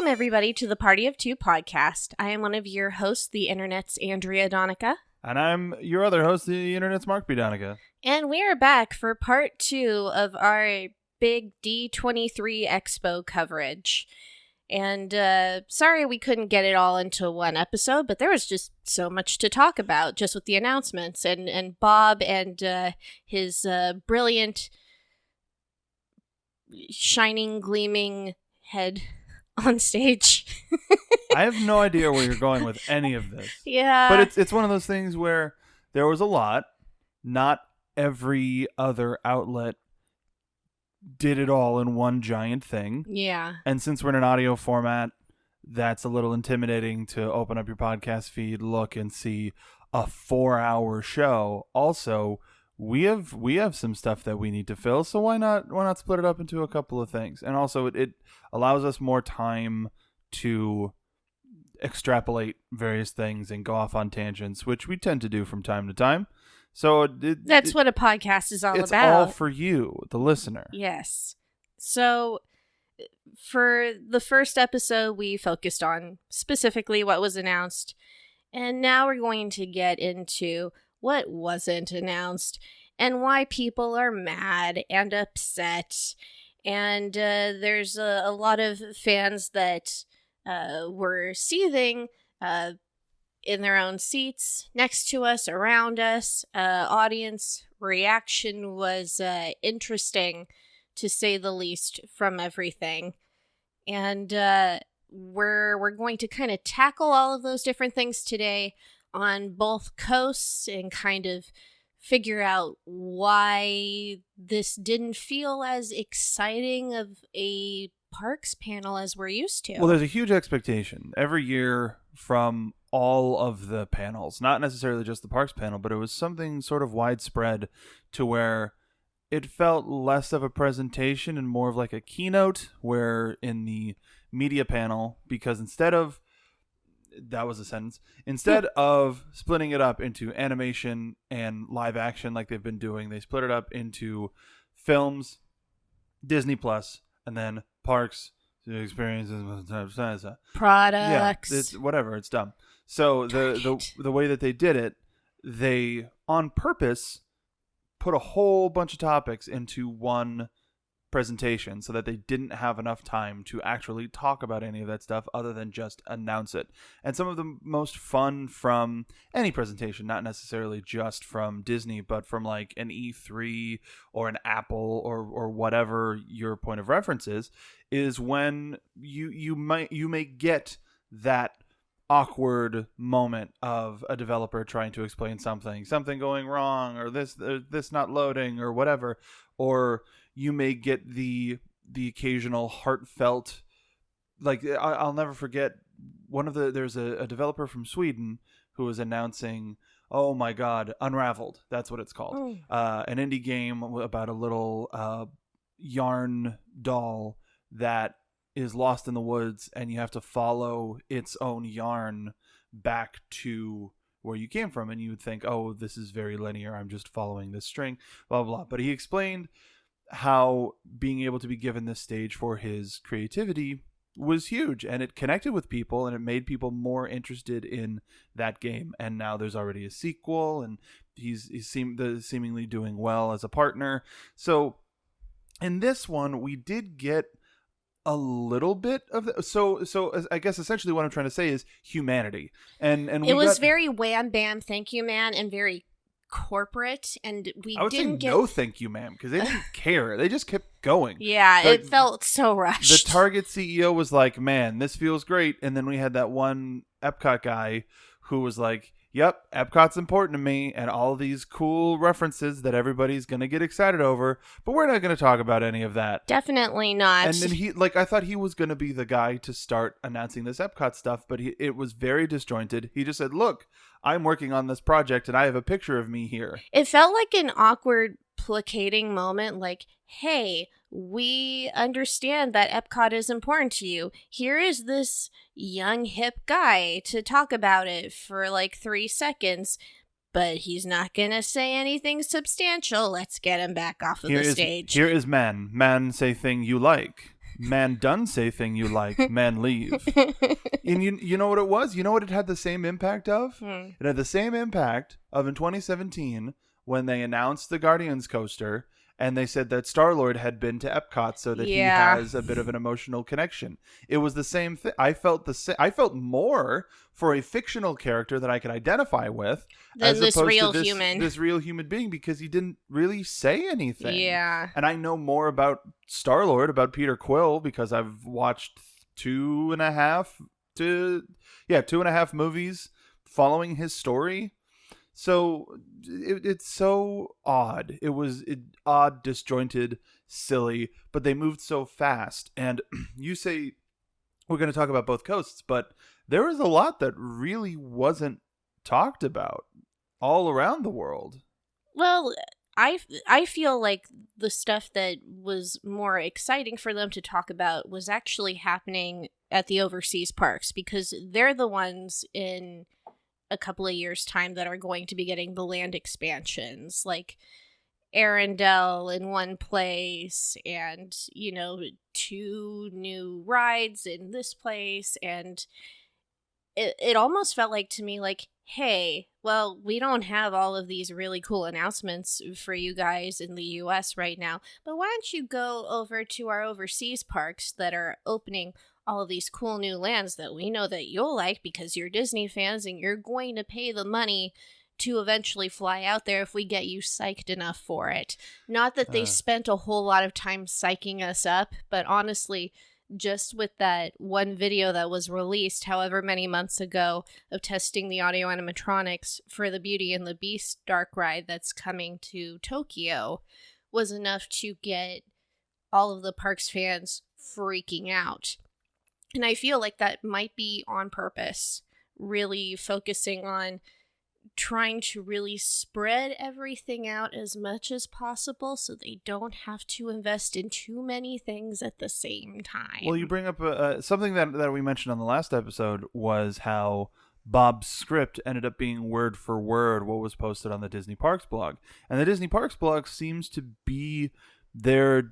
Welcome, everybody, to the Party of Two podcast. I am one of your hosts, the Internet's Andrea Donica. And I'm your other host, the Internet's Mark B. Donica. And we are back for part 2 of our big D23 Expo coverage. And sorry we couldn't get it all into one episode, but there was just so much to talk about just with the announcements. And Bob and his brilliant, shining, gleaming head on stage. I have no idea where you're going with any of this. Yeah. But it's one of those things where there was a lot. Not every other outlet did it all in one giant thing. Yeah. And since we're in an audio format, that's a little intimidating to open up your podcast feed, look and see a 4-hour show. Also, we have some stuff that we need to fill, so why not split it up into a couple of things? And also it allows us more time to extrapolate various things and go off on tangents, which we tend to do from time to time. So that's what a podcast is all about. It's all for you, the listener. Yes. So for the first episode, we focused on specifically what was announced. And now we're going to get into what wasn't announced and why people are mad and upset. And there's a lot of fans that were seething in their own seats next to us, around us. Audience reaction was interesting, to say the least, from everything. And we're going to kind of tackle all of those different things today on both coasts and kind of figure out why this didn't feel as exciting of a parks panel as we're used to. Well, there's a huge expectation every year from all of the panels, not necessarily just the parks panel, but it was something sort of widespread to where it felt less of a presentation and more of like a keynote, where in the media panel, because instead of splitting it up into animation and live action like they've been doing, they split it up into films, Disney Plus, and then parks, experiences, products. Yeah, it's dumb. So the way that they did it, they on purpose put a whole bunch of topics into one presentation so that they didn't have enough time to actually talk about any of that stuff other than just announce it. And some of the most fun from any presentation, not necessarily just from Disney, but from like an E3 or an Apple or whatever your point of reference is when you may get that awkward moment of a developer trying to explain something going wrong, or this not loading or whatever, or you may get the occasional heartfelt, like I'll never forget there's a developer from Sweden who was announcing, oh my god, Unraveled, that's what it's called. An indie game about a little yarn doll that is lost in the woods, and you have to follow its own yarn back to where you came from. And you would think, oh, this is very linear, I'm just following this string, blah, blah, blah. But he explained how being able to be given this stage for his creativity was huge, and it connected with people, and it made people more interested in that game. And now there's already a sequel, and he's seemingly doing well as a partner. So in this one, we did get a little bit of so I guess essentially what I'm trying to say is humanity, and it was very wham bam thank you man and very corporate, and I would say no thank you ma'am, because they didn't care. They just kept going. Yeah, it felt so rushed. The Target CEO was like, man, this feels great. And then we had that one Epcot guy who was like, yep, Epcot's important to me, and all these cool references that everybody's going to get excited over, but we're not going to talk about any of that. Definitely not. And then I thought he was going to be the guy to start announcing this Epcot stuff, but it was very disjointed. He just said, look, I'm working on this project, and I have a picture of me here. It felt like an awkward, placating moment, like, hey, we understand that Epcot is important to you. Here is this young, hip guy to talk about it for like 3 seconds, but he's not going to say anything substantial. Let's get him back off of the stage. Here is man. Man say thing you like. Man done say thing you like, man leave. And you know what it was? You know what it had the same impact of? It had the same impact of in 2017 when they announced the Guardians coaster and they said that Star-Lord had been to Epcot so that he has a bit of an emotional connection. It was the same thing. I felt more for a fictional character that I could identify with than as this opposed real to human. this real human being because he didn't really say anything. Yeah. And I know more about Star-Lord, about Peter Quill, because I've watched 2.5 movies following his story. So it's so odd. It was odd, disjointed, silly, but they moved so fast. And you say we're going to talk about both coasts, but there was a lot that really wasn't talked about all around the world. Well, I feel like the stuff that was more exciting for them to talk about was actually happening at the overseas parks, because they're the ones in a couple of years' time that are going to be getting the land expansions, like Arendelle in one place, and 2 new rides in this place. And it almost felt like to me like, hey, well, we don't have all of these really cool announcements for you guys in the US right now, but why don't you go over to our overseas parks that are opening all of these cool new lands that we know that you'll like because you're Disney fans and you're going to pay the money to eventually fly out there if we get you psyched enough for it. Not that they spent a whole lot of time psyching us up, but honestly, just with that one video that was released however many months ago of testing the audio animatronics for the Beauty and the Beast dark ride that's coming to Tokyo was enough to get all of the parks fans freaking out. And I feel like that might be on purpose, really focusing on trying to really spread everything out as much as possible so they don't have to invest in too many things at the same time. Well, you bring up something that we mentioned on the last episode was how Bob's script ended up being word for word what was posted on the Disney Parks blog. And the Disney Parks blog seems to be their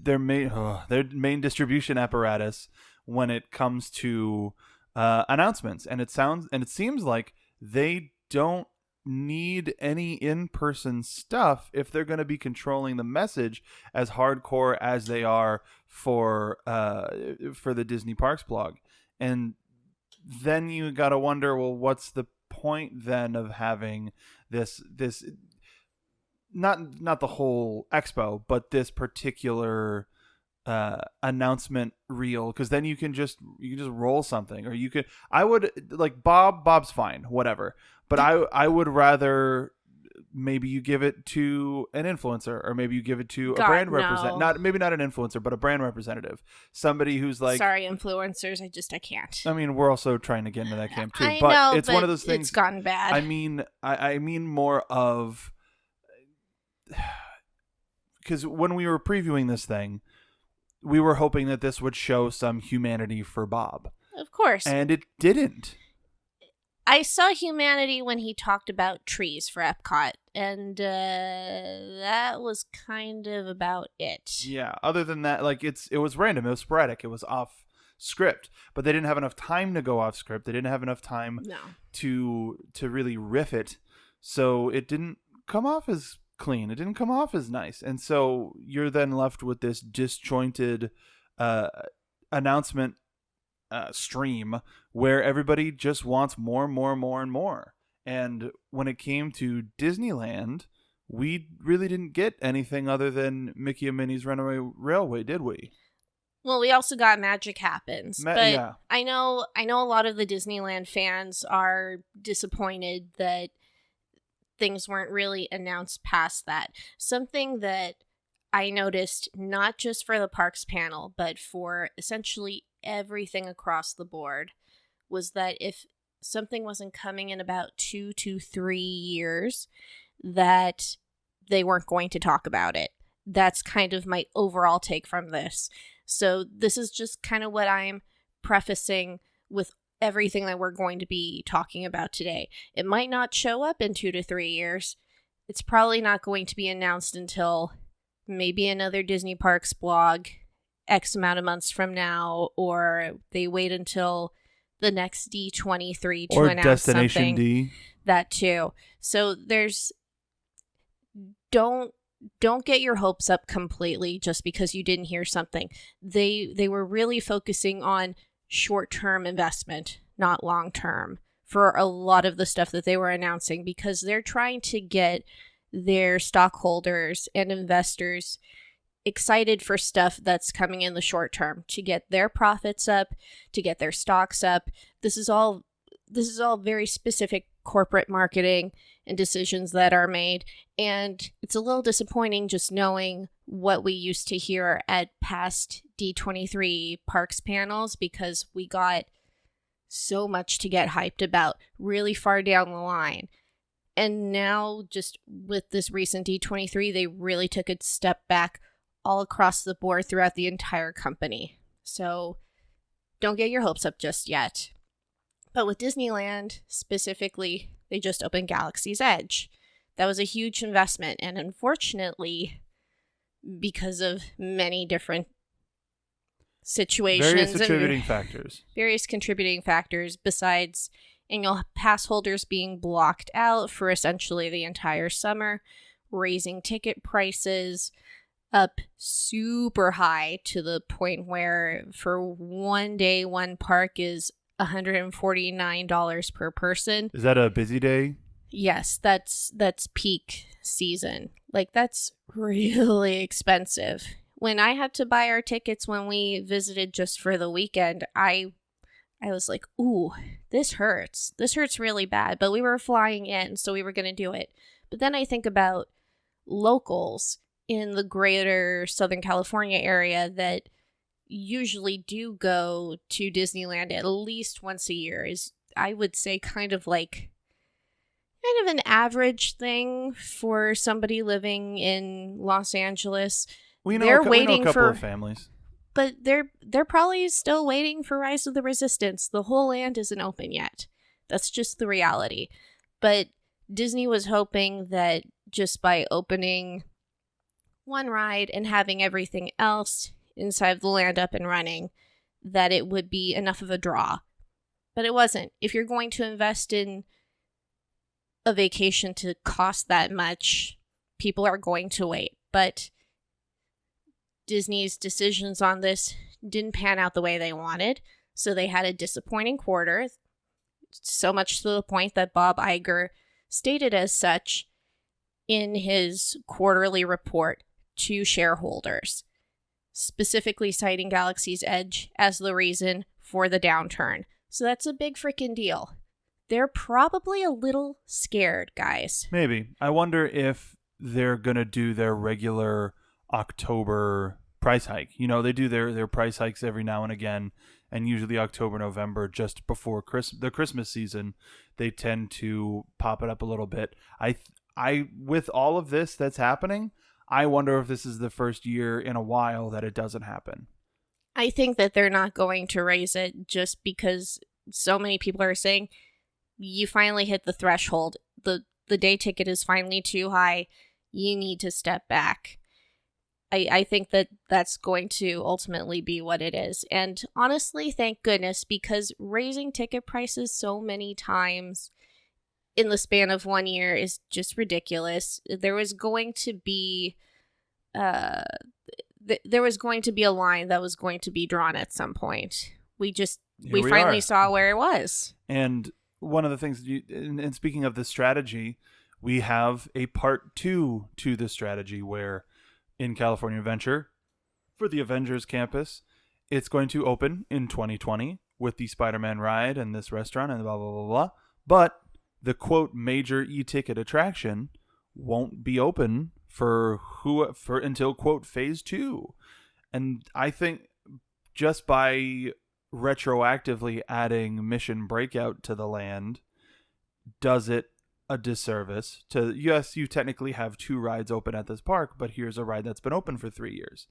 main distribution apparatus when it comes to announcements. And it seems like they don't need any in-person stuff if they're going to be controlling the message as hardcore as they are for the Disney Parks blog. And then you got to wonder, well, what's the point then of having this not the whole expo, but this particular announcement reel, because then you can just roll something, or you could Bob's fine, whatever, but I would rather maybe you give it to an influencer, or maybe you give it to a brand representative, not an influencer, but a brand representative, somebody who's like, sorry, influencers, I can't. I mean, we're also trying to get into that camp too, but it's one of those things. It's gotten bad. I mean more of, because when we were previewing this thing, we were hoping that this would show some humanity for Bob. Of course. And it didn't. I saw humanity when he talked about trees for Epcot, and that was kind of about it. Yeah, other than that, it was random, it was sporadic, it was off script, but they didn't have enough time to go off script. They didn't have enough time to really riff it, so it didn't come off as clean. It didn't come off as nice. And so you're then left with this disjointed announcement stream where everybody just wants more and more and more and more. And when it came to Disneyland, we really didn't get anything other than Mickey and Minnie's Runaway Railway, did we? Well, we also got Magic Happens. But yeah. I know a lot of the Disneyland fans are disappointed that things weren't really announced past that. Something that I noticed, not just for the parks panel, but for essentially everything across the board, was that if something wasn't coming in about 2 to 3 years, that they weren't going to talk about it. That's kind of my overall take from this. So this is just kind of what I'm prefacing with everything that we're going to be talking about today. It might not show up in 2 to 3 years. It's probably not going to be announced until maybe another Disney Parks blog X amount of months from now, or they wait until the next D23 to or announce Destination something. D. That too. So don't get your hopes up completely just because you didn't hear something. They were really focusing on short-term investment, not long-term, for a lot of the stuff that they were announcing, because they're trying to get their stockholders and investors excited for stuff that's coming in the short term, to get their profits up, to get their stocks up. This is all very specific corporate marketing and decisions that are made, and it's a little disappointing just knowing what we used to hear at past D23 parks panels, because we got so much to get hyped about really far down the line. And now, just with this recent D23, they really took a step back all across the board throughout the entire company. So don't get your hopes up just yet. But with Disneyland specifically, they just opened Galaxy's Edge. That was a huge investment, and unfortunately, because of many different situations, various contributing factors, besides annual pass holders being blocked out for essentially the entire summer, raising ticket prices up super high to the point where for one day, one park is $149 per person. Is that a busy day? Yes, that's peak season. Like, that's really expensive. When I had to buy our tickets when we visited just for the weekend, I was like, ooh, this hurts. This hurts really bad. But we were flying in, so we were going to do it. But then I think about locals in the greater Southern California area that usually do go to Disneyland at least once a year. Is, I would say, kind of an average thing for somebody living in Los Angeles. We know a couple of families. But they're probably still waiting for Rise of the Resistance. The whole land isn't open yet. That's just the reality. But Disney was hoping that just by opening one ride and having everything else inside of the land up and running, that it would be enough of a draw. But it wasn't. If you're going to invest in a vacation to cost that much, people are going to wait. But Disney's decisions on this didn't pan out the way they wanted, so they had a disappointing quarter, so much to the point that Bob Iger stated as such in his quarterly report to shareholders, specifically citing Galaxy's Edge as the reason for the downturn. So that's a big freaking deal. They're probably a little scared, guys. Maybe. I wonder if they're going to do their regular October price hike. You know, they do their price hikes every now and again, and usually October, November, just before the Christmas season, they tend to pop it up a little bit. I with all of this that's happening, I wonder if this is the first year in a while that it doesn't happen. I think that they're not going to raise it just because so many people are saying you finally hit the threshold. The day ticket is finally too high. You need to step back. I think that that's going to ultimately be what it is. And honestly, thank goodness, because raising ticket prices so many times in the span of 1 year is just ridiculous. There was going to be a line that was going to be drawn at some point. We finally saw where it was. And one of the things, and speaking of this strategy, we have a part 2 to this strategy where in California Adventure, for the Avengers campus, it's going to open in 2020 with the Spider-Man ride and this restaurant and blah, blah, blah, blah. But the, quote, major e-ticket attraction won't be open for until, quote, phase 2. And I think just by retroactively adding Mission Breakout to the land does it a disservice to, yes, you technically have 2 rides open at this park, but here's a ride that's been open for 3 years.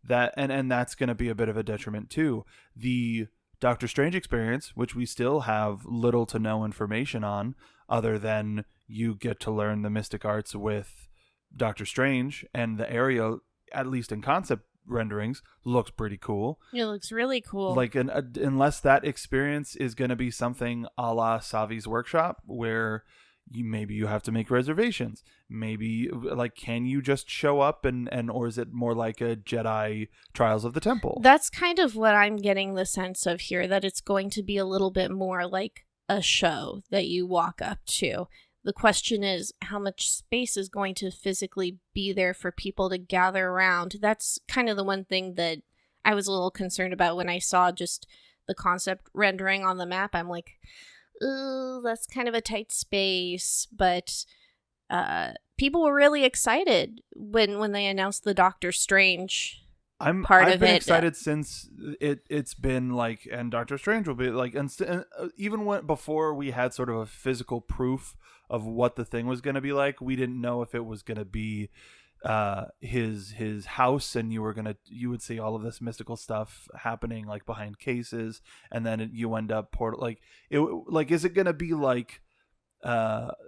And that's going to be a bit of a detriment too. The Doctor Strange experience, which we still have little to no information on, other than you get to learn the mystic arts with Doctor Strange, and the area, at least in concept, renderings, looks pretty cool. It looks really cool. Like, unless that experience is going to be something a la Savi's Workshop, where maybe you have to make reservations. Maybe, like, can you just show up and or is it more like a Jedi Trials of the Temple? That's kind of what I'm getting the sense of here, that it's going to be a little bit more like a show that you walk up to. The question is, how much space is going to physically be there for people to gather around? That's kind of the one thing that I was a little concerned about when I saw just the concept rendering on the map. I'm like, ooh, that's kind of a tight space. But people were really excited when they announced the Doctor Strange I've been excited since it's been like, and Doctor Strange will be like, and even before we had sort of a physical proof of what the thing was going to be like, we didn't know if it was going to be his house, and you would see all of this mystical stuff happening like behind cases, and then you end up is it going to be like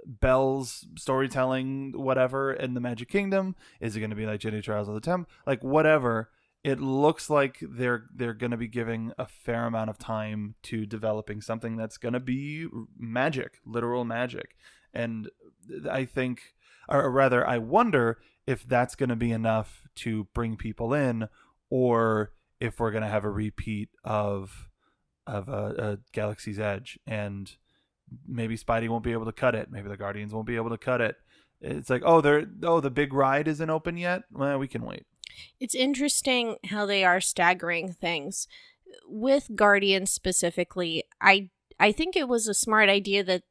Belle's storytelling, whatever, in the Magic Kingdom? Is it going to be like Jedi Trials of the Temple? Like, whatever. It looks like they're going to be giving a fair amount of time to developing something that's going to be magic, literal magic. And I think, or rather, I wonder if that's going to be enough to bring people in, or if we're going to have a repeat of a Galaxy's Edge, and maybe Spidey won't be able to cut it. Maybe the Guardians won't be able to cut it. It's like, the big ride isn't open yet. Well, we can wait. It's interesting how they are staggering things. With Guardians specifically, I think it was a smart idea that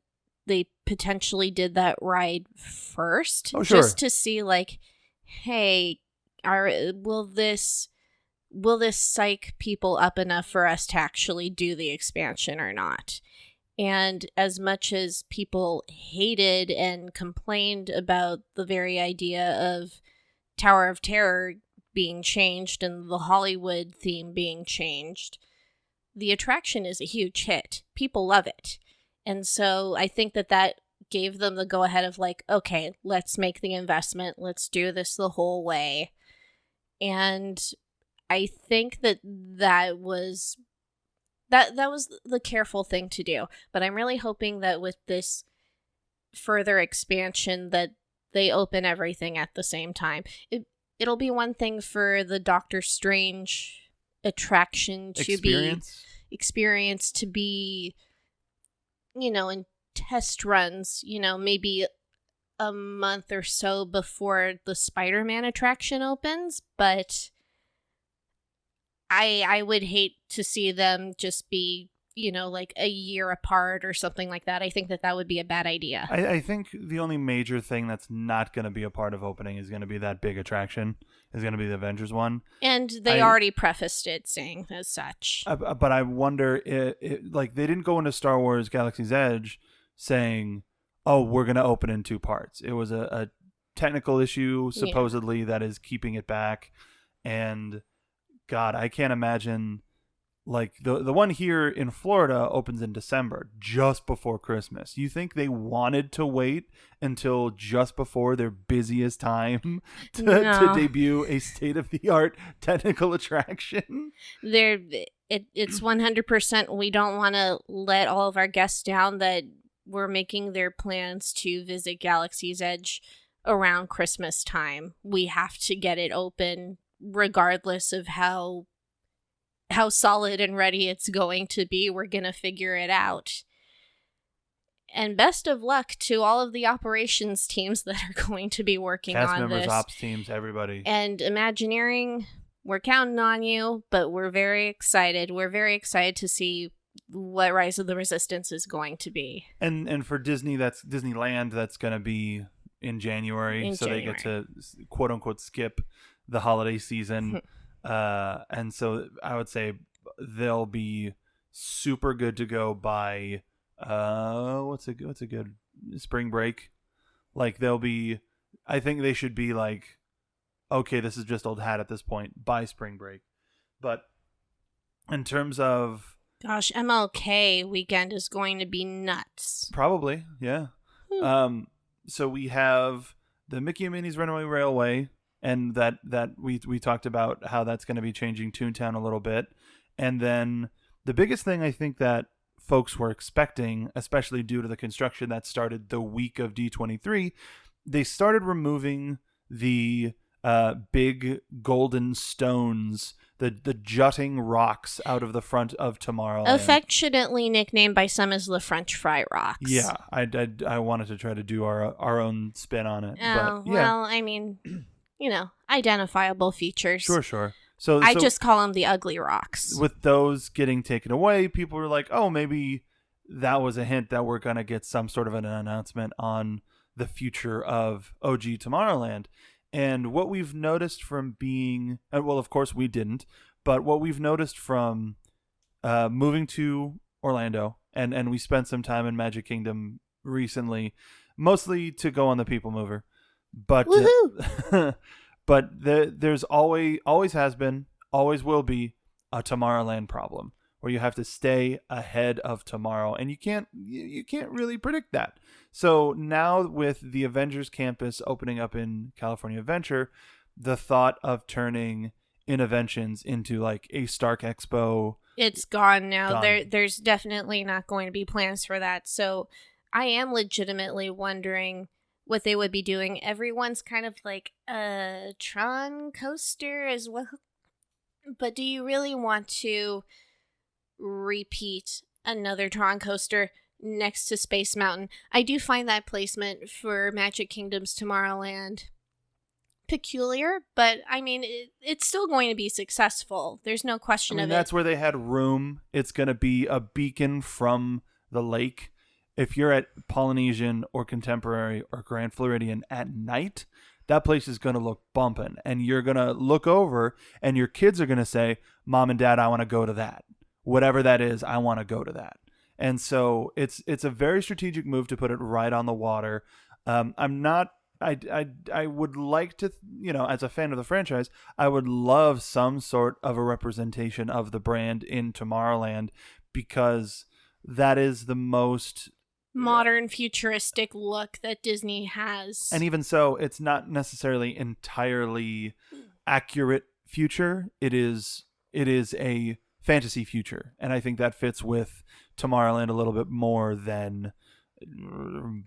they potentially did that ride first. Oh, sure. Just to see, like, hey, will this psych people up enough for us to actually do the expansion or not? And as much as people hated and complained about the very idea of Tower of Terror being changed and the Hollywood theme being changed, the attraction is a huge hit. People love it. And so I think that gave them the go-ahead of like, okay, let's make the investment. Let's do this the whole way. And I think that was the careful thing to do. But I'm really hoping that with this further expansion that they open everything at the same time. It'll be one thing for the Doctor Strange attraction to experience to be, in test runs, maybe a month or so before the Spider-Man attraction opens, but I would hate to see them just be, like a year apart or something like that. I think that would be a bad idea. I think the only major thing that's not going to be a part of opening is going to be that big attraction. Is going to be the Avengers one. And they already prefaced it saying as such. But I wonder, like, they didn't go into Star Wars Galaxy's Edge saying, oh, we're going to open in 2 parts. It was a technical issue, supposedly, that is keeping it back. And, God, I can't imagine... Like, the one here in Florida opens in December, just before Christmas. You think they wanted to wait until just before their busiest time to debut a state-of-the-art technical attraction? It's 100%. We don't want to let all of our guests down that we're making their plans to visit Galaxy's Edge around Christmas time. We have to get it open regardless of how solid and ready it's going to be. We're going to figure it out. And best of luck to all of the operations teams that are going to be working on this. Cast members, ops teams, everybody. And Imagineering, we're counting on you, but we're very excited. We're very excited to see what Rise of the Resistance is going to be. And for Disney, that's Disneyland, that's going to be in January. They get to, quote unquote, skip the holiday season. And so I would say they'll be super good to go by what's a good spring break. Like, I think they should be like, okay, this is just old hat at this point by spring break. But in terms of, gosh, MLK weekend is going to be nuts. Probably, yeah. So we have the Mickey and Minnie's Runaway Railway and that we talked about how that's going to be changing Toontown a little bit. And then the biggest thing I think that folks were expecting, especially due to the construction that started the week of D23, they started removing the big golden stones, the jutting rocks out of the front of Tomorrowland. Affectionately nicknamed by some as the French fry rocks. Yeah, I wanted to try to do our own spin on it. Oh, but yeah. well, I mean, identifiable features. Sure. So I just call them the ugly rocks. With those getting taken away, people were like, oh, maybe that was a hint that we're going to get some sort of an announcement on the future of OG Tomorrowland. And what we've noticed from being, well, of course we didn't, but what we've noticed from moving to Orlando, and we spent some time in Magic Kingdom recently, mostly to go on the People Mover. But but there's always has been, always will be a Tomorrowland problem where you have to stay ahead of tomorrow, and you can't really predict that. So now with the Avengers campus opening up in California Adventure, the thought of turning Innoventions into like a Stark Expo, it's gone now. There's definitely not going to be plans for that. So I am legitimately wondering what they would be doing. Everyone's kind of like a Tron coaster as well. But do you really want to repeat another Tron coaster next to Space Mountain? I do find that placement for Magic Kingdom's Tomorrowland peculiar, but I mean, it's still going to be successful. There's no question of it. That's where they had room. It's going to be a beacon from the lake. If you're at Polynesian or Contemporary or Grand Floridian at night, that place is going to look bumping, and you're going to look over and your kids are going to say, Mom and Dad, I want to go to that. Whatever that is, I want to go to that. And so it's a very strategic move to put it right on the water. I would like to, as a fan of the franchise, I would love some sort of a representation of the brand in Tomorrowland, because that is the most modern futuristic look that Disney has. And even so, it's not necessarily entirely accurate future. It is a fantasy future, and I think that fits with Tomorrowland a little bit more than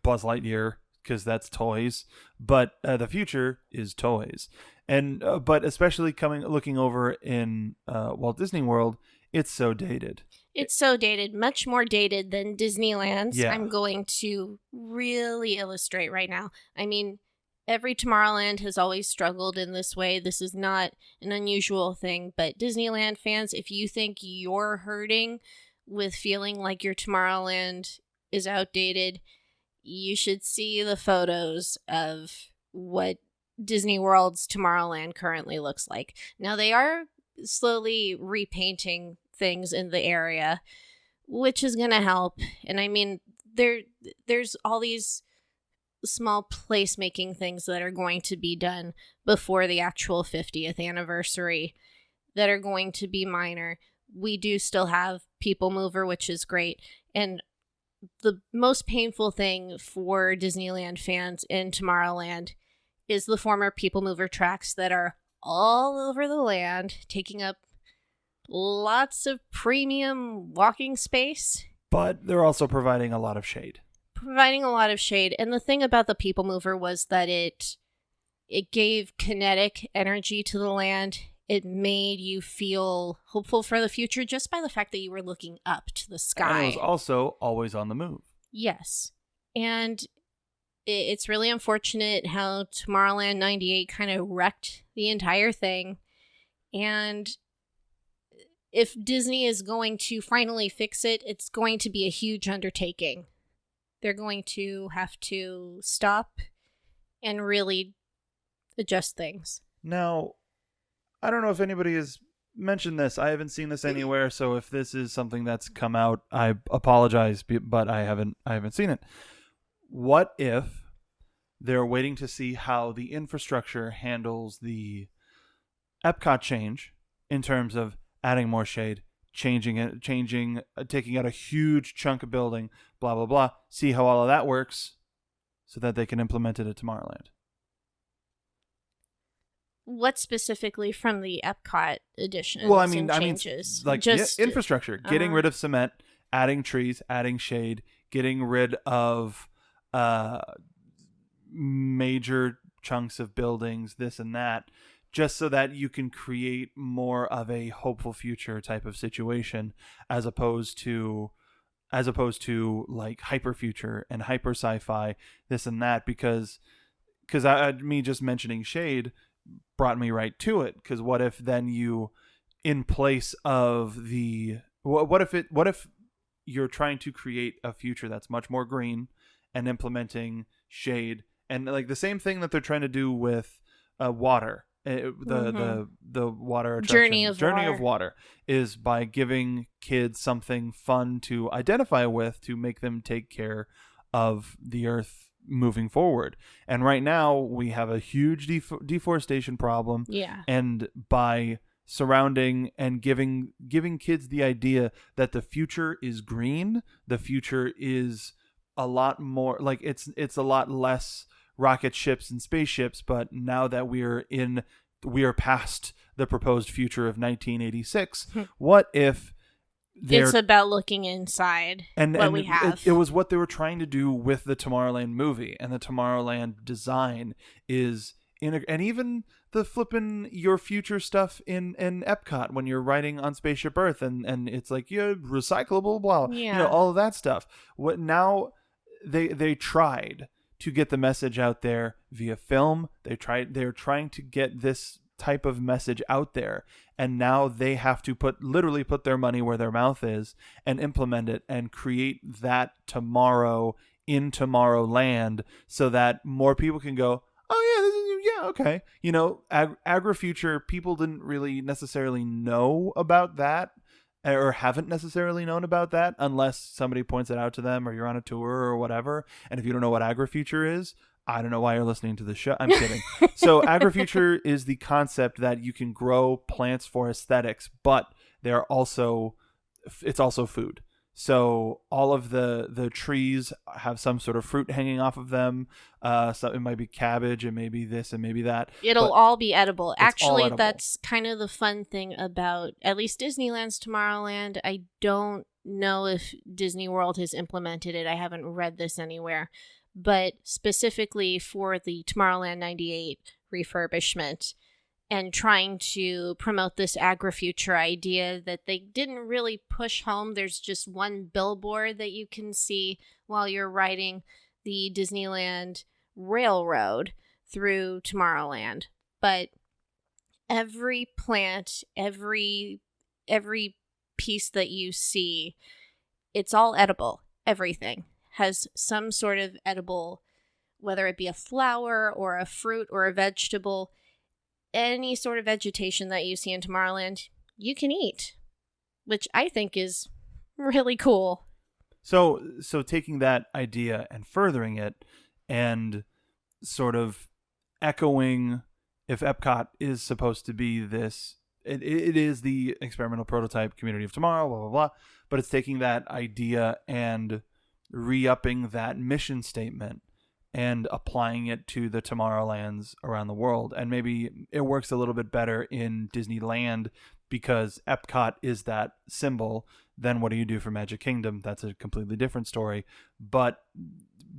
Buzz Lightyear, because that's toys, but the future is toys. And but especially looking over in Walt Disney World, it's so dated. It's so dated, much more dated than Disneyland's. Yeah. I'm going to really illustrate right now. I mean, every Tomorrowland has always struggled in this way. This is not an unusual thing, but Disneyland fans, if you think you're hurting with feeling like your Tomorrowland is outdated, you should see the photos of what Disney World's Tomorrowland currently looks like. Now, they are slowly repainting things in the area, which is going to help. And I mean, there's all these small placemaking things that are going to be done before the actual 50th anniversary that are going to be minor. We do still have People Mover, which is great. And the most painful thing for Disneyland fans in Tomorrowland is the former People Mover tracks that are all over the land, taking up lots of premium walking space. But they're also providing a lot of shade. And the thing about the People Mover was that it gave kinetic energy to the land. It made you feel hopeful for the future just by the fact that you were looking up to the sky. And it was also always on the move. Yes. And it's really unfortunate how Tomorrowland 98 kind of wrecked the entire thing. And if Disney is going to finally fix it, it's going to be a huge undertaking. They're going to have to stop and really adjust things. Now, I don't know if anybody has mentioned this. I haven't seen this anywhere, so if this is something that's come out, I apologize, but I haven't seen it. What if they're waiting to see how the infrastructure handles the Epcot change in terms of adding more shade, taking out a huge chunk of building, blah, blah, blah, see how all of that works so that they can implement it at Tomorrowland? What specifically from the Epcot additions Well, and changes? like Just infrastructure, getting rid of cement, adding trees, adding shade, getting rid of major chunks of buildings, this and that, just so that you can create more of a hopeful future type of situation, as opposed to like hyper future and hyper sci-fi, this and that, because me just mentioning shade brought me right to it. Because what if then you, in place of the what if you're trying to create a future that's much more green and implementing shade, and like the same thing that they're trying to do with water. The water attraction Journey of water is by giving kids something fun to identify with, to make them take care of the earth moving forward. And right now we have a huge deforestation problem. Yeah. And by surrounding and giving kids the idea that the future is green, the future is a lot more like it's a lot less rocket ships and spaceships, but now that we are past the proposed future of 1986, what if it's about looking inside what we have. It was what they were trying to do with the Tomorrowland movie, and the Tomorrowland design is and even the flipping your future stuff in Epcot when you're riding on Spaceship Earth, and it's like, yeah, recyclable, blah, all of that stuff. What now? They tried to get the message out there via film. They're trying to get this type of message out there, and now they have to literally put their money where their mouth is and implement it and create that tomorrow in Tomorrowland, so that more people can go, oh yeah, okay. Agri-future, people didn't really necessarily know about that, or haven't necessarily known about that, unless somebody points it out to them, or you're on a tour or whatever. And if you don't know what agri-future is, I don't know why you're listening to this show. I'm kidding. So agri-future is the concept that you can grow plants for aesthetics, but it's also food. So all of the trees have some sort of fruit hanging off of them. So it might be cabbage, and maybe this, and maybe that. It'll all be edible. Actually, that's kind of the fun thing about at least Disneyland's Tomorrowland. I don't know if Disney World has implemented it. I haven't read this anywhere. But specifically for the Tomorrowland 98 refurbishment, and trying to promote this agri-future idea that they didn't really push home. There's just one billboard that you can see while you're riding the Disneyland Railroad through Tomorrowland. But every plant, every piece that you see, it's all edible. Everything has some sort of edible, whether it be a flower or a fruit or a vegetable. Any sort of vegetation that you see in Tomorrowland, you can eat, which I think is really cool. So taking that idea and furthering it, and sort of echoing, if Epcot is supposed to be this, it is the experimental prototype community of tomorrow, blah, blah, blah, but it's taking that idea and re-upping that mission statement and applying it to the Tomorrowlands around the world. And maybe it works a little bit better in Disneyland because Epcot is that symbol. Then what do you do for Magic Kingdom? That's a completely different story. But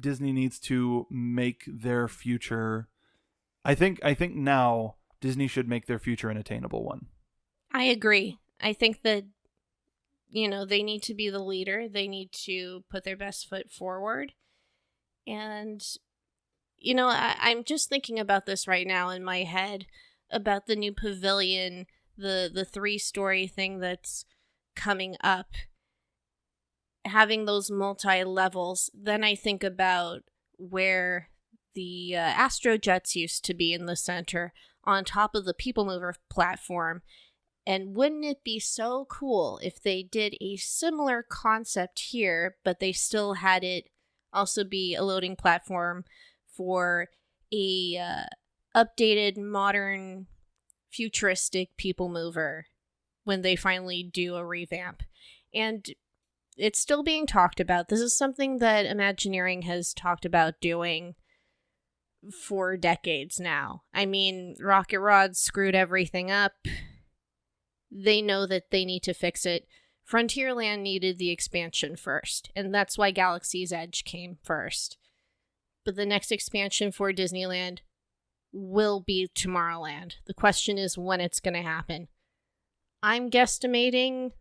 Disney needs to make their future... I think now Disney should make their future an attainable one. I agree. I think that, they need to be the leader. They need to put their best foot forward. And... I'm just thinking about this right now in my head about the new pavilion, the 3-story thing that's coming up, having those multi-levels. Then I think about where the Astrojets used to be in the center on top of the People Mover platform. And wouldn't it be so cool if they did a similar concept here, but they still had it also be a loading platform for a updated, modern, futuristic People Mover when they finally do a revamp. And it's still being talked about. This is something that Imagineering has talked about doing for decades now. I mean, Rocket Rod screwed everything up. They know that they need to fix it. Frontierland needed the expansion first, and that's why Galaxy's Edge came first. But the next expansion for Disneyland will be Tomorrowland. The question is when it's going to happen. I'm guesstimating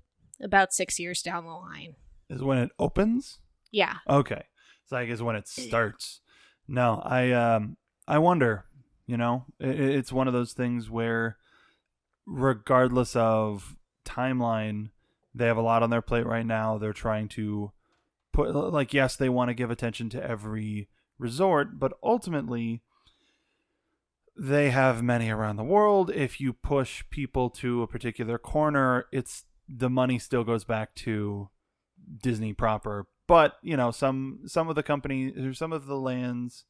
about 6 years down the line. Is when it opens? Yeah. Okay. So I guess when it starts. No, I wonder, it's one of those things where regardless of timeline, they have a lot on their plate right now. They're trying to put, yes, they want to give attention to every resort, but ultimately they have many around the world. If you push people to a particular corner, the money still goes back to Disney proper. But, some of the companies, or some of the lands,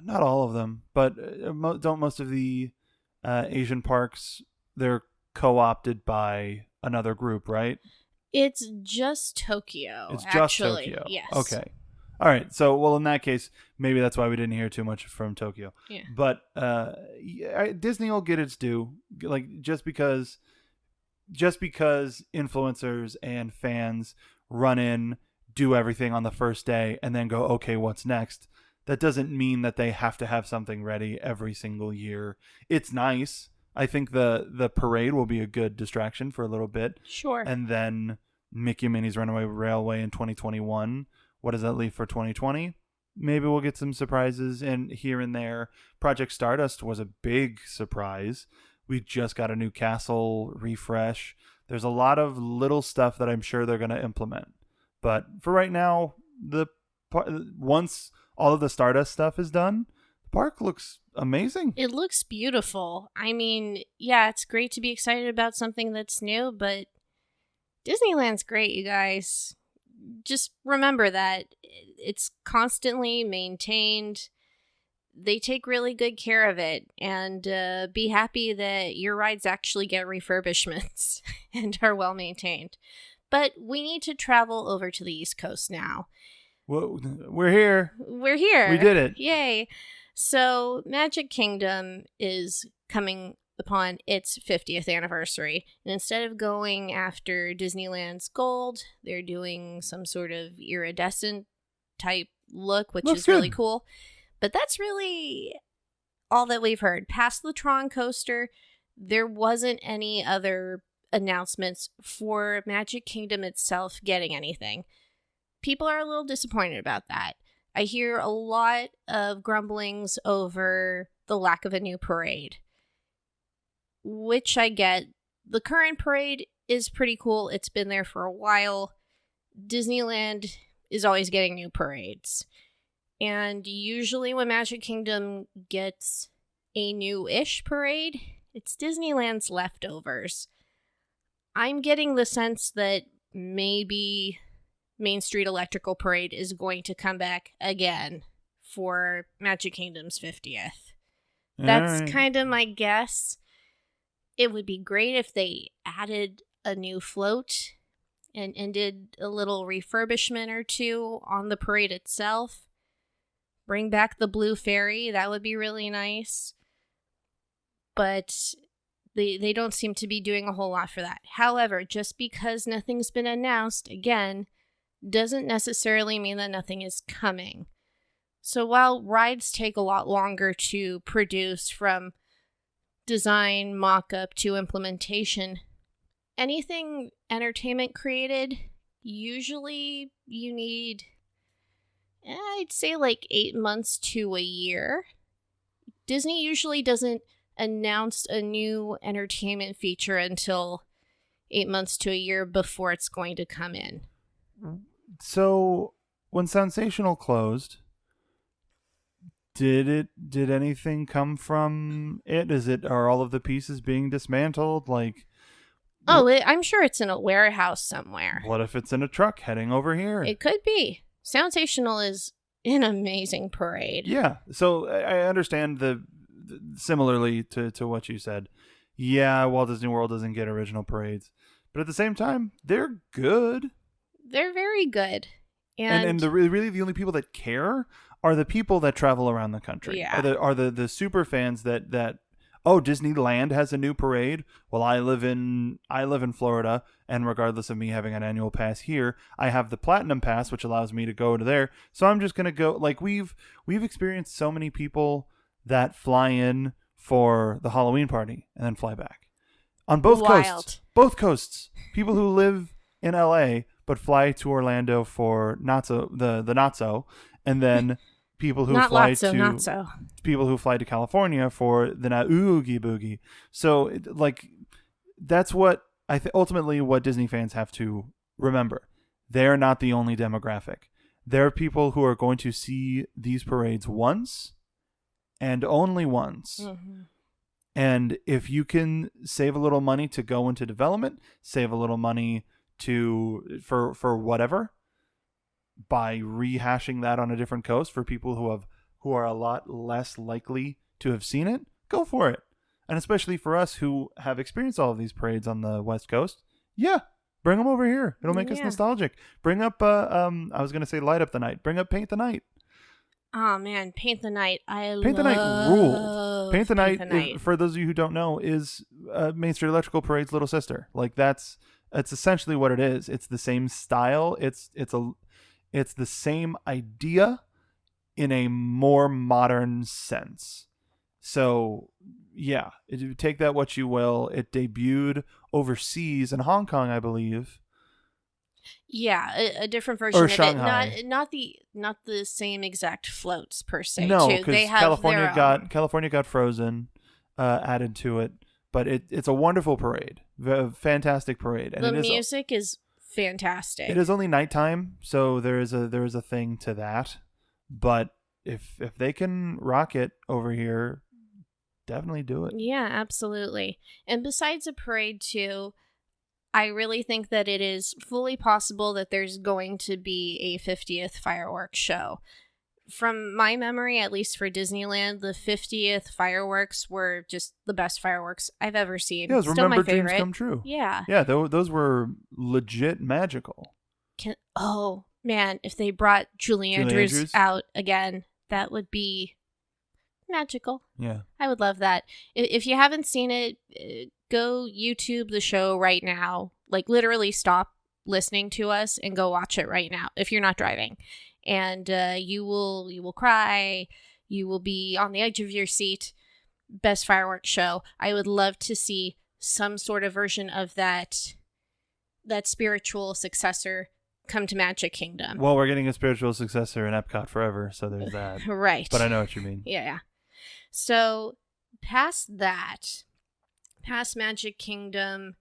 not all of them, but don't most of the Asian parks, they're co-opted by another group, right? It's just Tokyo. It's actually. just Tokyo. Yes. Okay. All right. So, well, in that case, maybe that's why we didn't hear too much from Tokyo. Yeah. But Disney will get its due. Just because influencers and fans run in, do everything on the first day, and then go, okay, what's next? That doesn't mean that they have to have something ready every single year. It's nice. I think the parade will be a good distraction for a little bit. Sure. And then Mickey and Minnie's Runaway Railway in 2021. What does that leave for 2020? Maybe we'll get some surprises and here and there. Project Stardust was a big surprise. We just got a new castle refresh. There's a lot of little stuff that I'm sure they're going to implement. But for right now, once all of the Stardust stuff is done, the park looks amazing. It looks beautiful. I mean, yeah, it's great to be excited about something that's new, but Disneyland's great, you guys. Just remember that it's constantly maintained. They take really good care of it, and be happy that your rides actually get refurbishments and are well maintained. But we need to travel over to the East Coast now. Well, we're here. We're here. We did it. Yay. So Magic Kingdom is coming upon its 50th anniversary. And instead of going after Disneyland's gold, they're doing some sort of iridescent type look, which Looks is good. really cool. But that's really all that we've heard. Past the Tron coaster, there wasn't any other announcements for Magic Kingdom itself getting anything. People are a little disappointed about that. I hear a lot of grumblings over the lack of a new parade, which I get. The current parade is pretty cool. It's been there for a while. Disneyland is always getting new parades. And usually when Magic Kingdom gets a new-ish parade, it's Disneyland's leftovers. I'm getting the sense that maybe Main Street Electrical Parade is going to come back again for Magic Kingdom's 50th. That's kind of my guess. It would be great if they added a new float and did a little refurbishment or two on the parade itself. Bring back the Blue Fairy. That would be really nice. But they don't seem to be doing a whole lot for that. However, just because nothing's been announced, again, doesn't necessarily mean that nothing is coming. So while rides take a lot longer to produce from design, mock-up to implementation, anything entertainment created, usually you need, I'd say 8 months to a year. Disney usually doesn't announce a new entertainment feature until 8 months to a year before it's going to come in. So when Sensational closed, did anything come from it? Are all of the pieces being dismantled? I'm sure it's in a warehouse somewhere. What if it's in a truck heading over here? It could be. Sensational is an amazing parade. Yeah. So I understand similarly to what you said. Yeah, Walt Disney World doesn't get original parades, but at the same time, they're good. They're very good. And really the only people that care are the people that travel around the country. Yeah. Are the super fans that oh, Disneyland has a new parade. Well, I live in Florida, and regardless of me having an annual pass here, I have the Platinum Pass, which allows me to go to there. So I'm just gonna go. Like we've experienced so many people that fly in for the Halloween party and then fly back on both coasts. Both coasts. People who live in LA but fly to Orlando for the Natso, and then people who people who fly to California for the Oogie Boogie. So that's what I think ultimately what Disney fans have to remember. They're not the only demographic. There are people who are going to see these parades once and only once. Mm-hmm. And if you can save a little money to go into development, save a little money for whatever, by rehashing that on a different coast for people who are a lot less likely to have seen it, go for it. And especially for us who have experienced all of these parades on the West Coast, yeah, bring them over here. It'll make us nostalgic. Bring up I was gonna say Light Up the Night. Bring up Paint the Night. Oh man, Paint the Night. Paint the Night ruled. Paint the Night, for those of you who don't know, is Main Street Electrical Parade's little sister. Like that's essentially what it is. It's the same style. It's the same idea in a more modern sense. So yeah, take that what you will. It debuted overseas in Hong Kong, I believe. Yeah, a different version or of Shanghai. it. Not the same exact floats per se. No, because California got Frozen added to it, but it's a wonderful parade, fantastic parade, and the music is fantastic. It is only nighttime, so there is a thing to that. But if they can rock it over here, definitely do it. Yeah, absolutely. And besides a parade too, I really think that it is fully possible that there's going to be a 50th fireworks show. From my memory, at least for Disneyland, the 50th fireworks were just the best fireworks I've ever seen. Yeah, Still my favorite. Dreams Come True. Yeah. Yeah, those were legit magical. Oh, man, if they brought Julie Andrews out again, that would be magical. Yeah. I would love that. If you haven't seen it, go YouTube the show right now. Like, literally stop listening to us and go watch it right now if you're not driving. And you will cry. You will be on the edge of your seat. Best fireworks show. I would love to see some sort of version of that spiritual successor come to Magic Kingdom. Well, we're getting a spiritual successor in Epcot Forever, so there's that. Right. But I know what you mean. Yeah. So past that, past Magic Kingdom,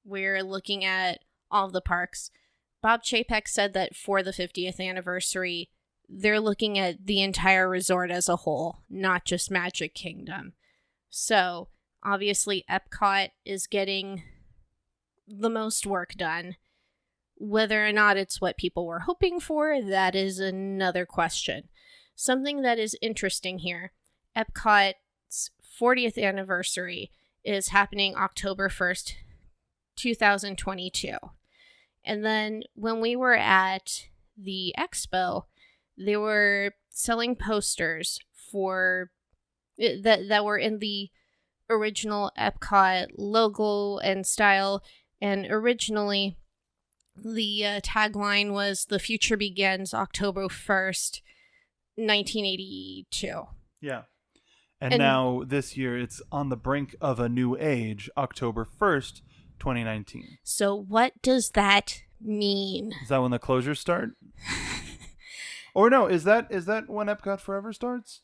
we're looking at all of the parks. Bob Chapek said that for the 50th anniversary, they're looking at the entire resort as a whole, not just Magic Kingdom. So, obviously, Epcot is getting the most work done. Whether or not it's what people were hoping for, that is another question. Something that is interesting here, Epcot's 40th anniversary is happening October 1st, 2022. And then when we were at the Expo, they were selling posters for that were in the original Epcot logo and style. And originally, the tagline was "The future begins October 1st, 1982." Yeah. And now this year, it's on the brink of a new age, October 1st, 2019. So what does that mean? Is that when the closures start? Or no, is that when Epcot Forever starts?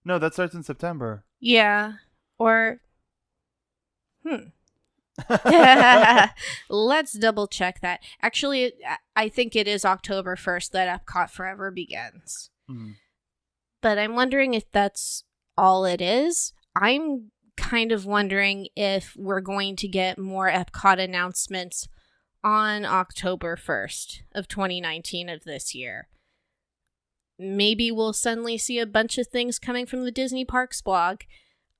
No, that starts in September. Yeah. Or let's double check that. Actually, I think it is October 1st that Epcot Forever begins. Mm-hmm. But I'm wondering if that's all it is. I'm kind of wondering if we're going to get more Epcot announcements on October 1st of 2019 of this year. Maybe we'll suddenly see a bunch of things coming from the Disney Parks blog.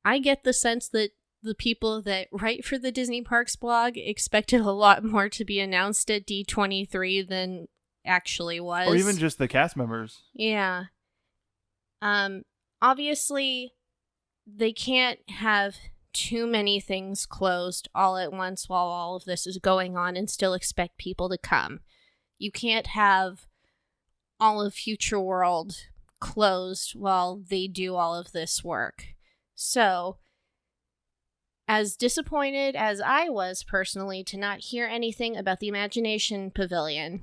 I get the sense that the people that write for the Disney Parks blog expected a lot more to be announced at D23 than actually was. Or even just the cast members. Yeah. Obviously, they can't have too many things closed all at once while all of this is going on and still expect people to come. You can't have all of Future World closed while they do all of this work. So, as disappointed as I was personally to not hear anything about the Imagination Pavilion,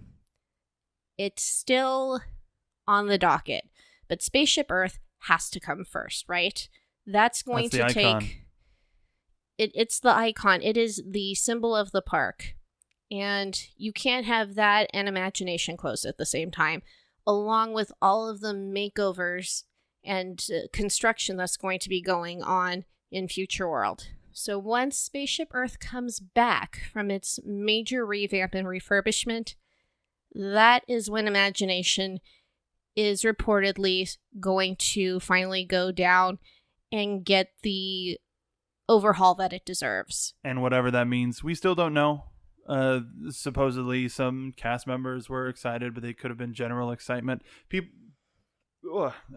it's still on the docket. But Spaceship Earth has to come first, right? That's going to take... It's the icon. It is the symbol of the park. And you can't have that and Imagination closed at the same time, along with all of the makeovers and construction that's going to be going on in Future World. So once Spaceship Earth comes back from its major revamp and refurbishment, that is when Imagination is reportedly going to finally go down and get the overhaul that it deserves. And whatever that means, we still don't know. Supposedly some cast members were excited, but they could have been general excitement. People,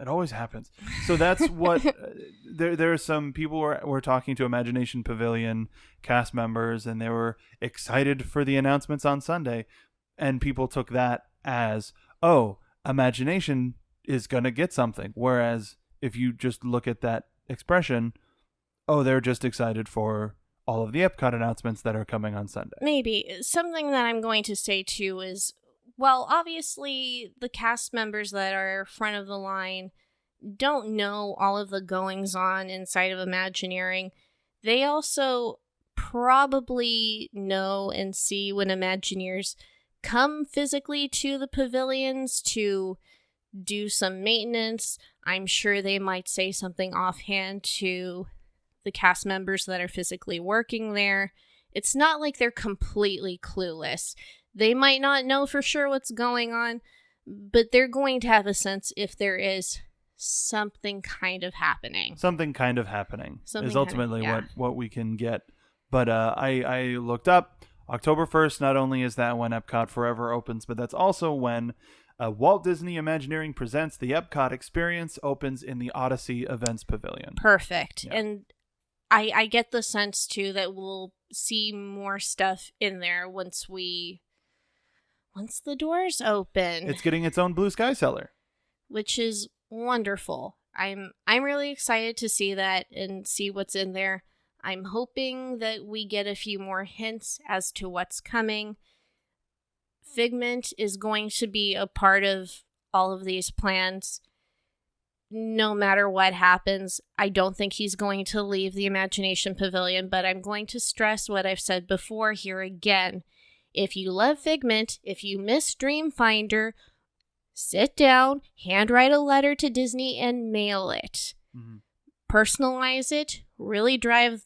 it always happens. So that's what there are some people were talking to Imagination Pavilion cast members, and they were excited for the announcements on Sunday, and people took that as, oh, Imagination is gonna get something. Whereas if you just look at that expression, oh, they're just excited for all of the Epcot announcements that are coming on Sunday. Maybe. Something that I'm going to say, too, is, well, obviously, the cast members that are front of the line don't know all of the goings-on inside of Imagineering. They also probably know and see when Imagineers come physically to the pavilions to do some maintenance. I'm sure they might say something offhand to the cast members that are physically working there. It's not like they're completely clueless. They might not know for sure what's going on, but they're going to have a sense if there is something kind of happening. Something kind of happening is ultimately what we can get. But I looked up October 1st. Not only is that when Epcot Forever opens, but that's also when Walt Disney Imagineering Presents the Epcot Experience opens in the Odyssey Events Pavilion. Perfect. Yeah. And I get the sense, too, that we'll see more stuff in there once the doors open. It's getting its own Blue Sky Cellar, which is wonderful. I'm really excited to see that and see what's in there. I'm hoping that we get a few more hints as to what's coming. Figment is going to be a part of all of these plans. No matter what happens, I don't think he's going to leave the Imagination Pavilion, but I'm going to stress what I've said before here again. If you love Figment, if you miss Dreamfinder, sit down, handwrite a letter to Disney, and mail it. Mm-hmm. Personalize it, really drive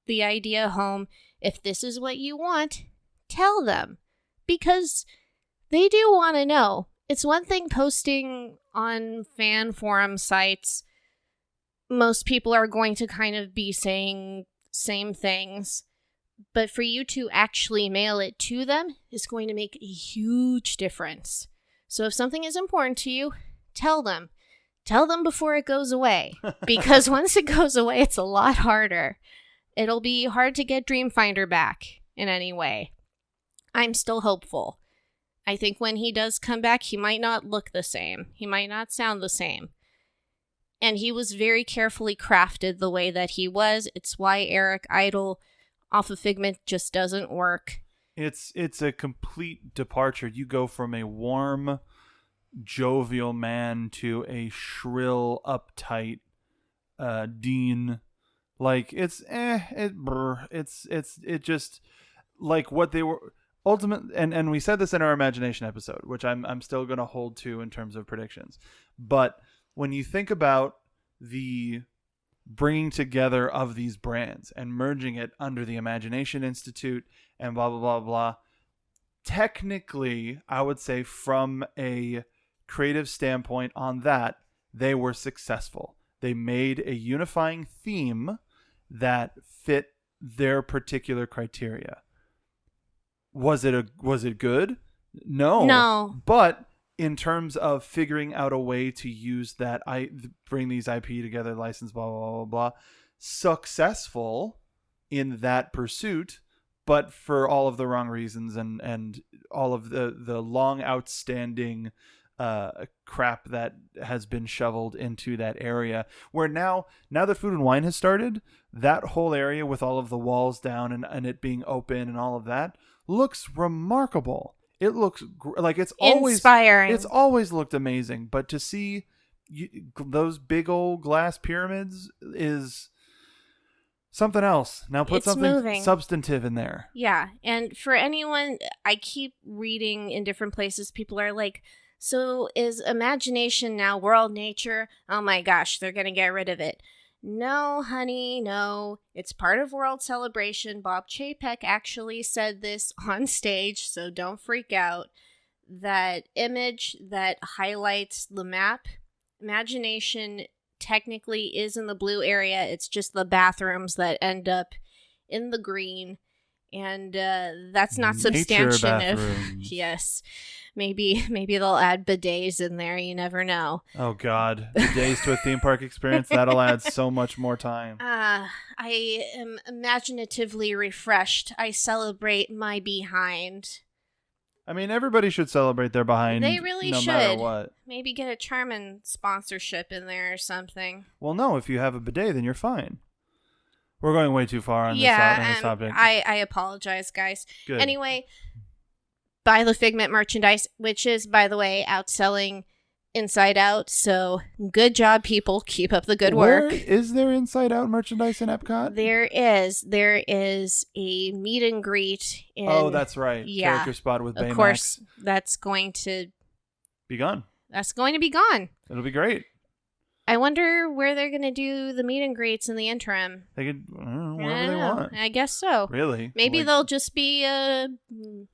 the idea home. If this is what you want, tell them. Because they do want to know. It's one thing posting on fan forum sites. Most people are going to kind of be saying same things. But for you to actually mail it to them is going to make a huge difference. So if something is important to you, tell them. Tell them before it goes away. Because once it goes away, it's a lot harder. It'll be hard to get Dreamfinder back in any way. I'm still hopeful. I think when he does come back, he might not look the same. He might not sound the same. And he was very carefully crafted the way that he was. It's why Eric Idle off of Figment just doesn't work. It's a complete departure. You go from a warm, jovial man to a shrill, uptight Dean. Like it's just like what they were ultimate. And we said this in our Imagination episode, which I'm still gonna hold to in terms of predictions. But when you think about the bringing together of these brands and merging it under the Imagination Institute and blah, blah, blah, blah. Technically, I would say from a creative standpoint on that, they were successful. They made a unifying theme that fit their particular criteria. Was it good? No. No. But in terms of figuring out a way to use that, bring these IP together, license, blah, blah, blah, blah, blah, successful in that pursuit, but for all of the wrong reasons and all of the long outstanding crap that has been shoveled into that area, where now that Food and Wine has started, that whole area with all of the walls down and it being open and all of that looks remarkable. It looks like it's always inspiring. It's always looked amazing, but to see those big old glass pyramids is something else. Now put something substantive in there. Yeah, and for anyone, I keep reading in different places, people are like, so is imagination now world nature? Oh my gosh, they're going to get rid of it. No, honey, no. It's part of World Celebration. Bob Chapek actually said this on stage, so don't freak out. That image that highlights the map, imagination technically is in the blue area. It's just the bathrooms that end up in the green. And that's not substantive. Yes. Maybe they'll add bidets in there. You never know. Oh, God. Bidets to a theme park experience? That'll add so much more time. I am imaginatively refreshed. I celebrate my behind. I mean, everybody should celebrate their behind. They really no should. Matter what. Maybe get a Charmin sponsorship in there or something. Well, no. If you have a bidet, then you're fine. We're going way too far on this topic. I apologize, guys. Good. Anyway, buy the Figment merchandise, which is, by the way, outselling Inside Out. So good job, people. Keep up the good work. Is there Inside Out merchandise in Epcot? There is. There is a meet and greet. That's right. Yeah. Character spot with Baymax. Of course, that's going to be gone. That's going to be gone. It'll be great. I wonder where they're going to do the meet and greets in the interim. They could, wherever they want. I guess so. Really? Maybe they'll just be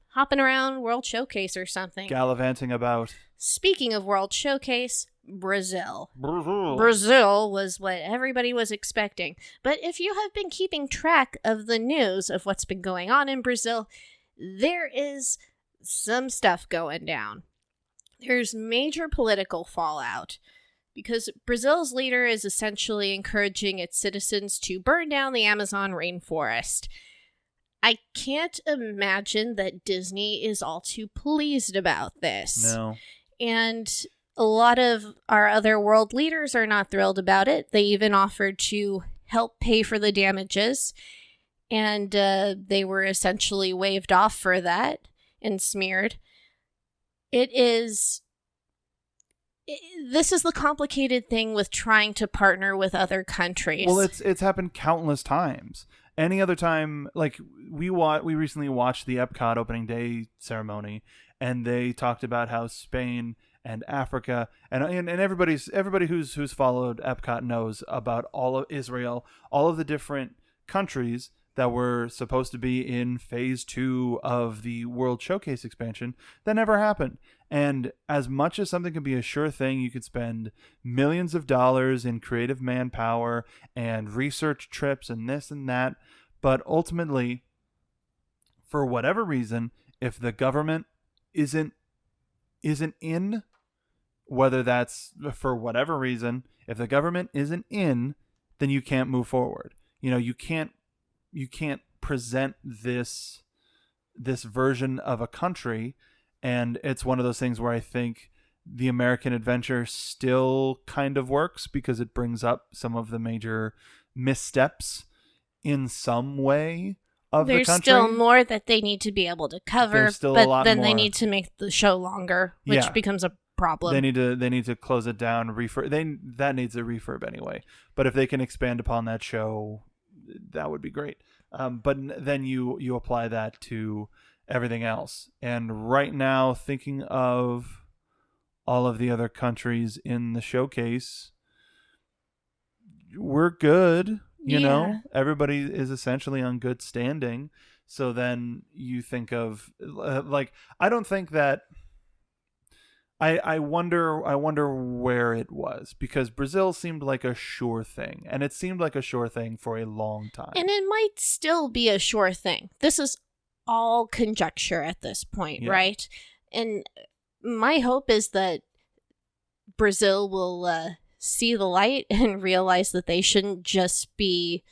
hopping around World Showcase or something. Gallivanting about. Speaking of World Showcase, Brazil. Brazil was what everybody was expecting. But if you have been keeping track of the news of what's been going on in Brazil, there is some stuff going down. There's major political fallout. Because Brazil's leader is essentially encouraging its citizens to burn down the Amazon rainforest. I can't imagine that Disney is all too pleased about this. No. And a lot of our other world leaders are not thrilled about it. They even offered to help pay for the damages. And they were essentially waved off for that and smeared. This is the complicated thing with trying to partner with other countries. Well, it's happened countless times. Any other time, like we recently watched the Epcot opening day ceremony, and they talked about how Spain and Africa and everybody who's followed Epcot knows about all of Israel, all of the different countries that were supposed to be in phase 2 of the World Showcase expansion that never happened. And as much as something can be a sure thing, you could spend millions of dollars in creative manpower and research trips and this and that. But ultimately, for whatever reason, if the government isn't in, whether that's for whatever reason, if the government isn't in, then you can't move forward. You can't present this version of a country. And it's one of those things where I think the American adventure still kind of works because it brings up some of the major missteps in some way of the country. There's still more that they need to be able to cover, but then they need to make the show longer, which becomes a problem. They need to close it down, that needs a refurb anyway. But if they can expand upon that show, that would be great. But then you apply that to everything else. And right now, thinking of all of the other countries in the showcase, we're good. You know, everybody is essentially on good standing. So then you think of I don't think that. I wonder where it was, because Brazil seemed like a sure thing, and it seemed like a sure thing for a long time. And it might still be a sure thing. This is all conjecture at this point, right? And My hope is that Brazil will see the light and realize that they shouldn't just be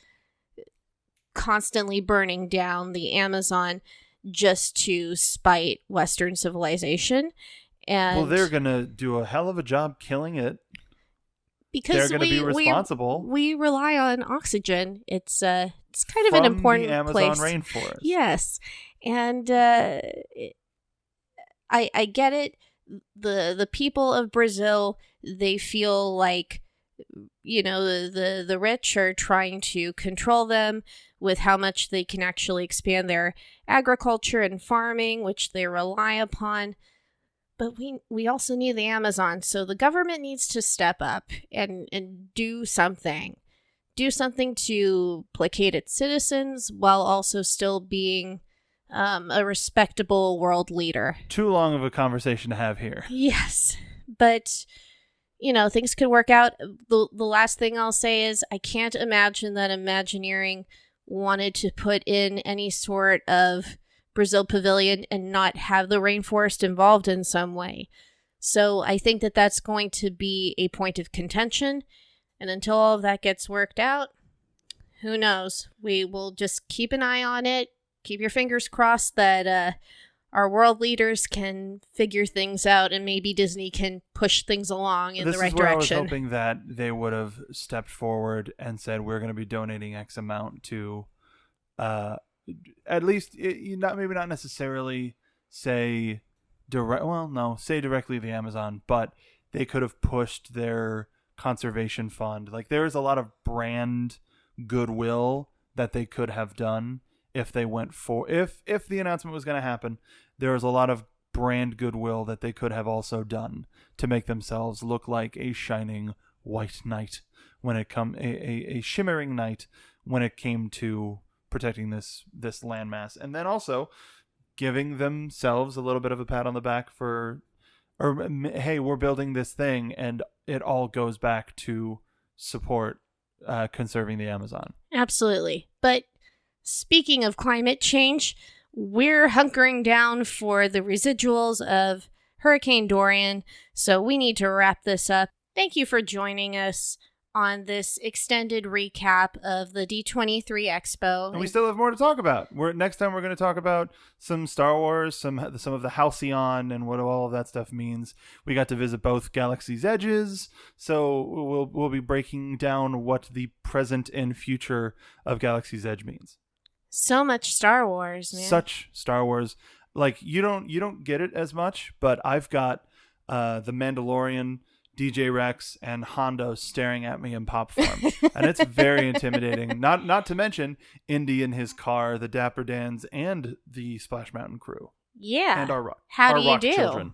constantly burning down the Amazon just to spite Western civilization. And well, they're gonna do a hell of a job killing it. because They're gonna be responsible. we rely on oxygen. It's kind of an from important the Amazon place. rainforest. Yes, and I get it. The people of Brazil, they feel like, the rich are trying to control them with how much they can actually expand their agriculture and farming, which they rely upon. But we also need the Amazon, so the government needs to step up and do something. Do something to placate its citizens while also still being a respectable world leader. Too long of a conversation to have here. Yes, but things could work out. The last thing I'll say is I can't imagine that Imagineering wanted to put in any sort of Brazil pavilion and not have the rainforest involved in some way. So I think that that's going to be a point of contention. And until all of that gets worked out, who knows? We will just keep an eye on it. Keep your fingers crossed that our world leaders can figure things out and maybe Disney can push things along in the right direction. I was hoping that they would have stepped forward and said, we're going to be donating X amount to at least, maybe not necessarily say directly the Amazon, but they could have pushed their conservation fund. Like, there is a lot of brand goodwill that they could have done if they went for, if the announcement was going to happen. There is a lot of brand goodwill that they could have also done to make themselves look like a shining white knight when it a shimmering knight when it came to protecting this landmass, and then also giving themselves a little bit of a pat on the back hey, we're building this thing, and it all goes back to support conserving the Amazon. Absolutely. But speaking of climate change, we're hunkering down for the residuals of Hurricane Dorian, so we need to wrap this up. Thank you for joining us on this extended recap of the D23 Expo. And we still have more to talk about. Next time we're going to talk about some Star Wars, some of the Halcyon, and what all of that stuff means. We got to visit both Galaxy's Edges, so we'll be breaking down what the present and future of Galaxy's Edge means. So much Star Wars, man. Such Star Wars. Like, you don't get it as much, but I've got The Mandalorian, DJ Rex, and Hondo staring at me in pop form, and it's very intimidating. Not to mention Indy in his car, the Dapper Dans, and the Splash Mountain crew. Yeah, and our rock. How our do you rock do? Children.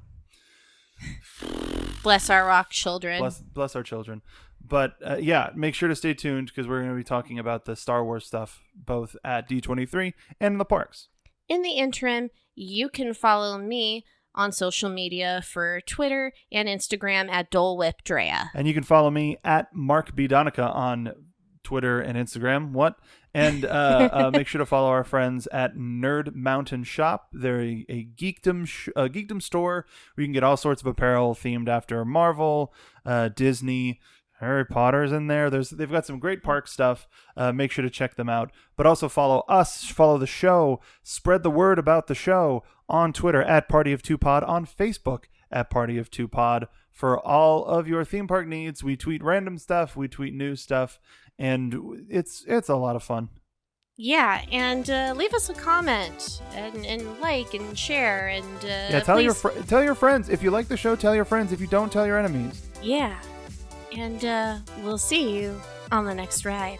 Bless our rock children. Bless our children. But yeah, make sure to stay tuned because we're going to be talking about the Star Wars stuff both at D23 and in the parks. In the interim, you can follow me on social media for Twitter and Instagram at DoleWhipDrea. And you can follow me at Mark B. Donica on Twitter and Instagram. What? And make sure to follow our friends at Nerd Mountain Shop. They're a geekdom store where you can get all sorts of apparel themed after Marvel, Disney, Harry Potter's in there. They've got some great park stuff. Make sure to check them out. But also follow us, follow the show, spread the word about the show on Twitter at Party of Two Pod, on Facebook at Party of Two Pod for all of your theme park needs. We tweet random stuff, we tweet new stuff, and it's a lot of fun. Yeah, and leave us a comment and like and share and tell your friends. If you like the show, tell your friends. If you don't, tell your enemies. Yeah. And we'll see you on the next ride.